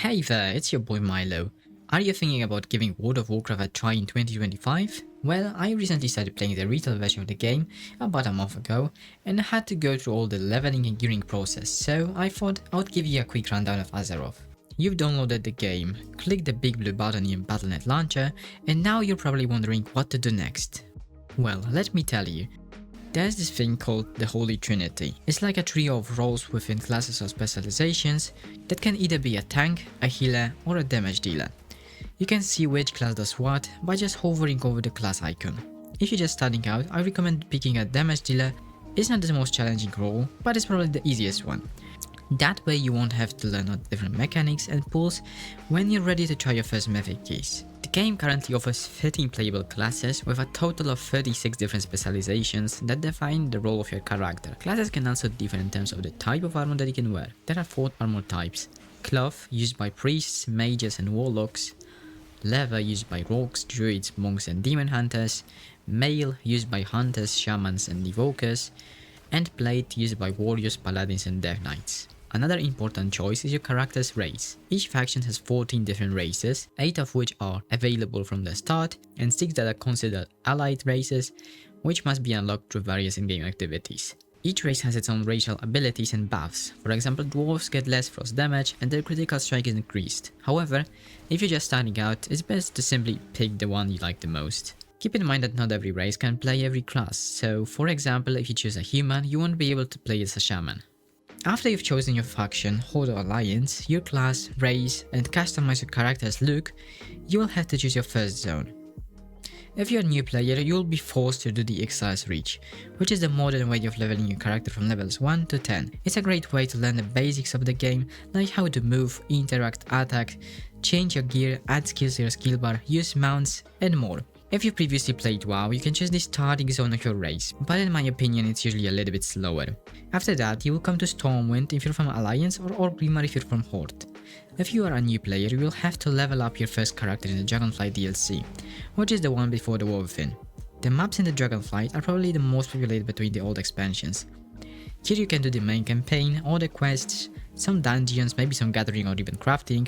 Hey there, it's your boy Milo. Are you thinking about giving World of Warcraft a try in 2025? Well, I recently started playing the retail version of the game about a month ago and had to go through all the leveling and gearing process, so I thought I would give you a quick rundown of Azeroth. You've downloaded the game, click the big blue button in Battle.net launcher, and now you're probably wondering what to do next. Well, let me tell you. There's this thing called the Holy Trinity. It's like a trio of roles within classes or specializations that can either be a tank, a healer, or a damage dealer. You can see which class does what by just hovering over the class icon. If you're just starting out, I recommend picking a damage dealer. It's not the most challenging role, but it's probably the easiest one. That way you won't have to learn all the different mechanics and pulls when you're ready to try your first mythic keys. The game currently offers 13 playable classes with a total of 36 different specializations that define the role of your character. Classes can also differ in terms of the type of armor that you can wear. There are 4 armor types: cloth, used by priests, mages and warlocks; leather, used by rogues, druids, monks and demon hunters; mail, used by hunters, shamans and evokers; and blade, used by warriors, paladins and death knights. Another important choice is your character's race. Each faction has 14 different races, 8 of which are available from the start, and 6 that are considered allied races, which must be unlocked through various in-game activities. Each race has its own racial abilities and buffs. For example, dwarves get less frost damage and their critical strike is increased. However, if you're just starting out, it's best to simply pick the one you like the most. Keep in mind that not every race can play every class, so for example, if you choose a human, you won't be able to play as a shaman. After you've chosen your faction, horde or alliance, your class, race, and customize your character's look, you will have to choose your first zone. If you're a new player, you'll be forced to do the Exile's Reach, which is the modern way of leveling your character from levels 1 to 10. It's a great way to learn the basics of the game, like how to move, interact, attack, change your gear, add skills to your skill bar, use mounts, and more. If you previously played WoW, you can choose the starting zone of your race, but in my opinion it's usually a little bit slower. After that, you will come to Stormwind if you're from Alliance or Orgrimmar if you're from Horde. If you are a new player, you will have to level up your first character in the Dragonflight DLC, which is the one before the War Within. The maps in the Dragonflight are probably the most populated between the old expansions. Here you can do the main campaign, all the quests, some dungeons, maybe some gathering or even crafting,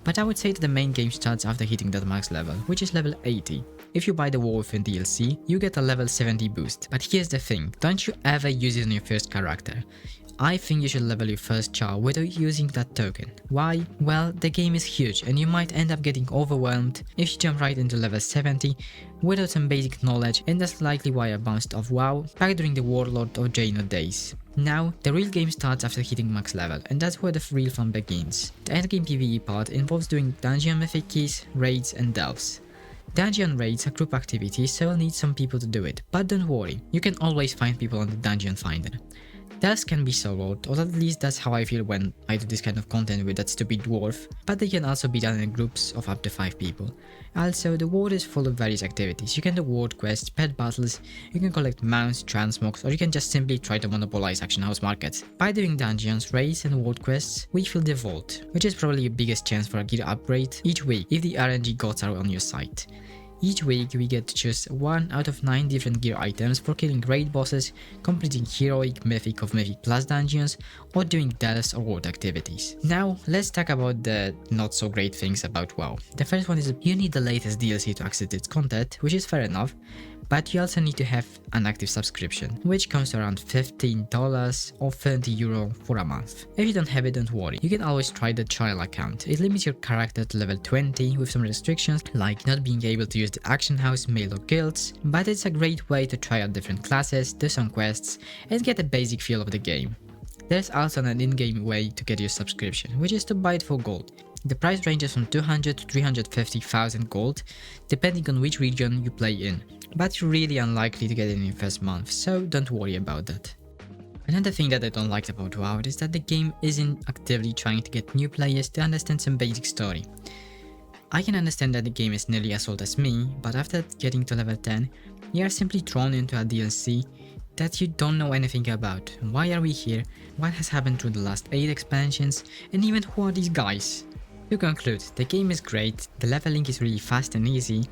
but I would say that the main game starts after hitting that max level, which is level 80. If you buy the War Within DLC, you get a level 70 boost. But here's the thing, don't you ever use it on your first character. I think you should level your first char without using that token. Why? Well, the game is huge and you might end up getting overwhelmed if you jump right into level 70 without some basic knowledge, and that's likely why I bounced off WoW back during the Warlord or Jaina days. Now, the real game starts after hitting max level, and that's where the real fun begins. The endgame PvE part involves doing dungeon mythic keys, raids and delves. Dungeon raids are group activities, so you'll need some people to do it, but don't worry, you can always find people on the Dungeon Finder. Delves can be soloed, or at least that's how I feel when I do this kind of content with that stupid dwarf, but they can also be done in groups of up to 5 people. Also, the world is full of various activities. You can do world quests, pet battles, you can collect mounts, transmogs, or you can just simply try to monopolize auction house markets. By doing dungeons, raids and world quests, we fill the vault, which is probably your biggest chance for a gear upgrade each week if the RNG gods are on your side. Each week we get to choose 1 out of 9 different gear items for killing raid bosses, completing heroic, mythic or mythic plus dungeons, or doing delves or world activities. Now let's talk about the not so great things about WoW. The first one is you need the latest DLC to access its content, which is fair enough, but you also need to have an active subscription, which comes to around $15 or €30 for a month. If you don't have it, don't worry, you can always try the trial account. It limits your character to level 20 with some restrictions like not being able to use the auction house, mail or guilds, but it's a great way to try out different classes, do some quests and get a basic feel of the game. There's also an in-game way to get your subscription, which is to buy it for gold. The price ranges from 200 to 350,000 gold, depending on which region you play in, but you're really unlikely to get it in your first month, so don't worry about that. Another thing that I don't like about WoW is that the game isn't actively trying to get new players to understand some basic story. I can understand that the game is nearly as old as me, but after getting to level 10, you are simply thrown into a DLC that you don't know anything about. Why are we here? What has happened through the last 8 expansions? And even who are these guys? To conclude, the game is great, the leveling is really fast and easy,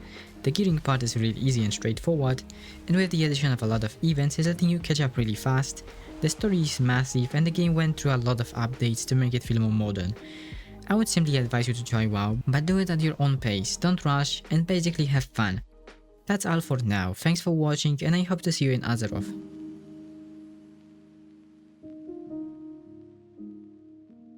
the gearing part is really easy and straightforward, and with the addition of a lot of events it's letting you catch up really fast. The story is massive and the game went through a lot of updates to make it feel more modern. I would simply advise you to try WoW, but do it at your own pace, don't rush, and basically have fun. That's all for now, thanks for watching and I hope to see you in Azeroth.